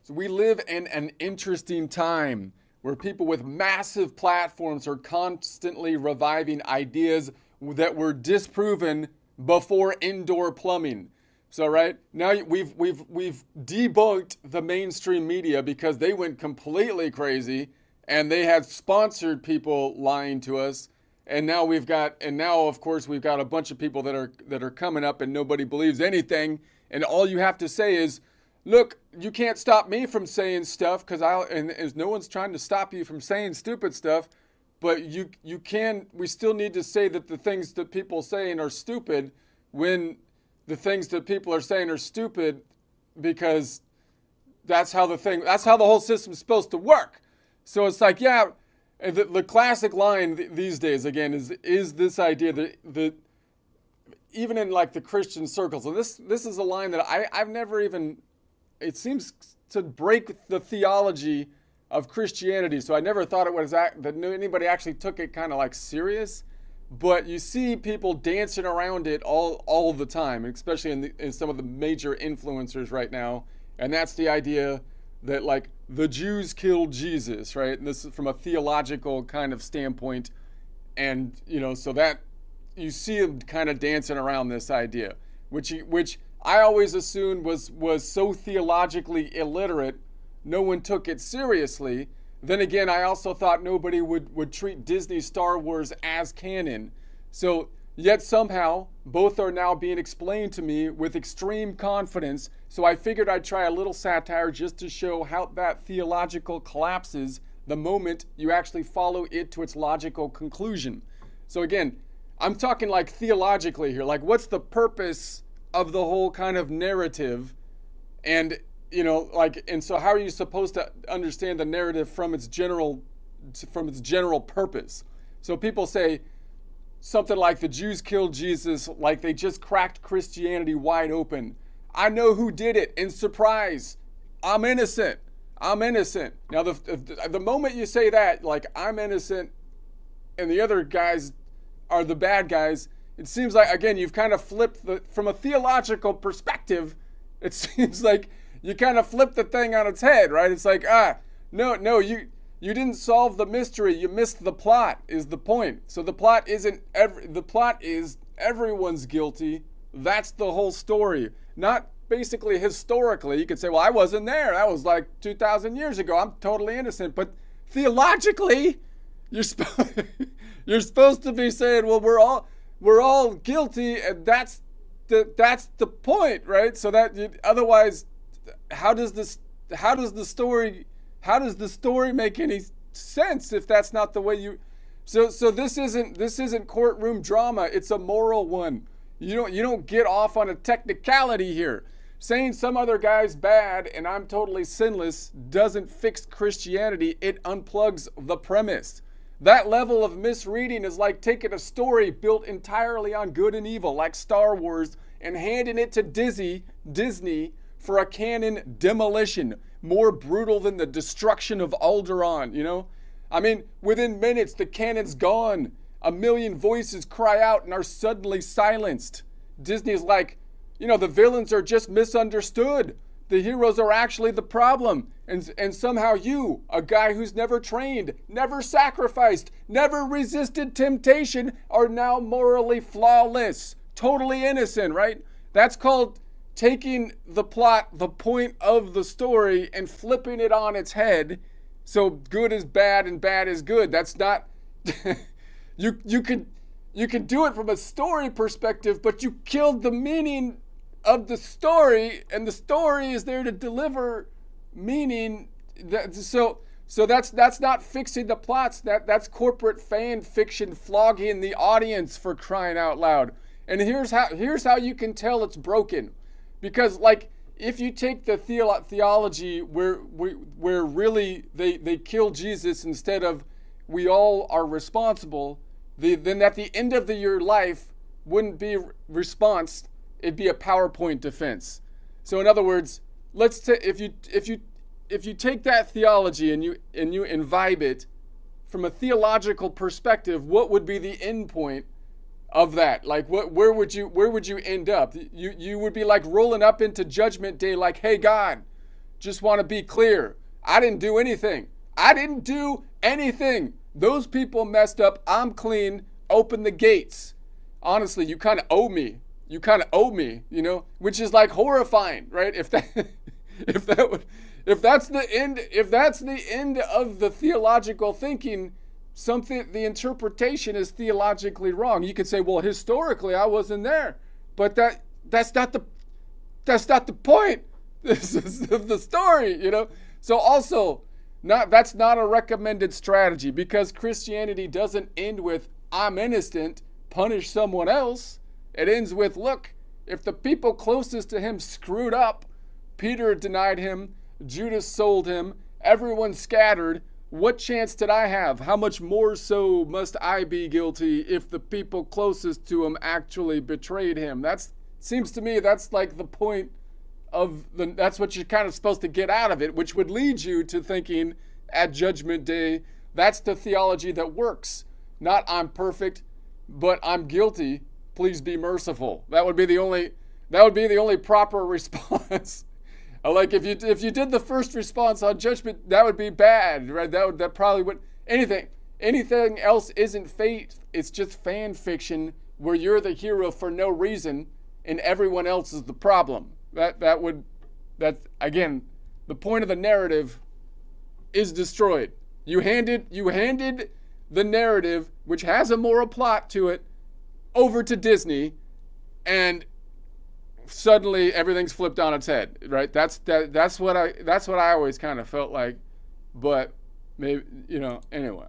So we live in an interesting time where people with massive platforms are constantly reviving ideas that were disproven before indoor plumbing. So right now we've debunked the mainstream media because they went completely crazy and they had sponsored people lying to us. And now of course we've got a bunch of people that are coming up and nobody believes anything. And all you have to say is, look, you can't stop me from saying stuff and no one's trying to stop you from saying stupid stuff, but we still need to say that the things that people are saying are stupid when the things that people are saying are stupid because that's how the whole system's supposed to work. So it's like, yeah, the classic line these days again is this idea that even in like the Christian circles, and this is a line that I've never even, it seems to break the theology of Christianity. So I never thought it was that anybody actually took it kind of like serious. But you see people dancing around it all the time, especially in some of the major influencers right now. And that's the idea that like the Jews killed Jesus, right? And this is from a theological kind of standpoint. And, so that you see them kind of dancing around this idea, which I always assumed was so theologically illiterate, no one took it seriously. Then again, I also thought nobody would treat Disney Star Wars as canon. So yet somehow, both are now being explained to me with extreme confidence. So I figured I'd try a little satire just to show how that theological collapses the moment you actually follow it to its logical conclusion. So again, I'm talking like theologically here. Like, what's the purpose of the whole kind of narrative? And and so how are you supposed to understand the narrative from its general purpose? So people say something like the Jews killed Jesus, like they just cracked Christianity wide open. I know who did it, and surprise, I'm innocent. Now the moment you say that, like I'm innocent and the other guys are the bad guys, it seems like, again, you've kind of flipped from a theological perspective, it seems like you kind of flip the thing on its head, right? It's like, no, you didn't solve the mystery. You missed the plot is the point. So the plot is everyone's guilty. That's the whole story. Not basically historically. You could say, well, I wasn't there. That was like 2,000 years ago. I'm totally innocent. But theologically, you're supposed to be saying, well, we're all guilty, and that's the point, right? So that otherwise, how does the story make any sense if that's not the way you? So this isn't courtroom drama. It's a moral one. You don't get off on a technicality here. Saying some other guy's bad and I'm totally sinless doesn't fix Christianity. It unplugs the premise. That level of misreading is like taking a story built entirely on good and evil, like Star Wars, and handing it to Disney for a canon demolition, more brutal than the destruction of Alderaan, I mean, within minutes, the canon's gone. A million voices cry out and are suddenly silenced. Disney's like, the villains are just misunderstood. The heroes are actually the problem. And somehow you, a guy who's never trained, never sacrificed, never resisted temptation, are now morally flawless, totally innocent, right? That's called taking the plot, the point of the story, and flipping it on its head. So good is bad and bad is good. That's not you could do it from a story perspective, but you killed the meaning of the story, and the story is there to deliver meaning. So that's not fixing the plots. That's corporate fan fiction flogging the audience, for crying out loud. And here's how you can tell it's broken. Because like if you take the theology where really they kill Jesus instead of we all are responsible, then at the end of your life wouldn't be response, it'd be a PowerPoint defense. So in other words, if you take that theology and you imbibe it from a theological perspective, what would be the end point of that? Like where would you end up? You would be like rolling up into judgment day like, hey God, just want to be clear. I didn't do anything. I didn't do anything. Those people messed up. I'm clean. Open the gates. Honestly, you kind of owe me. You kind of owe me, you know, which is like horrifying, right? If that's the end of the theological thinking, the interpretation is theologically wrong. You could say, well, historically I wasn't there, but that's not the point. This is the story, you know. So also, that's not a recommended strategy, because Christianity doesn't end with I'm innocent, punish someone else. It ends with, look, if the people closest to him screwed up, Peter denied him, Judas sold him, everyone scattered, what chance did I have? How much more so must I be guilty if the people closest to him actually betrayed him? Seems to me that's like the point that's what you're kind of supposed to get out of it, which would lead you to thinking at Judgment Day, that's the theology that works. Not I'm perfect, but I'm guilty. Please be merciful. That would be the only proper response. Like if you did the first response on judgment, that would be bad, right? That probably would anything else isn't faith. It's just fan fiction where you're the hero for no reason and everyone else is the problem. That's again, the point of the narrative is destroyed. You handed the narrative, which has a moral plot to it, over to Disney, and suddenly everything's flipped on its head, right? That's what I always kind of felt like, but maybe, you know, anyway.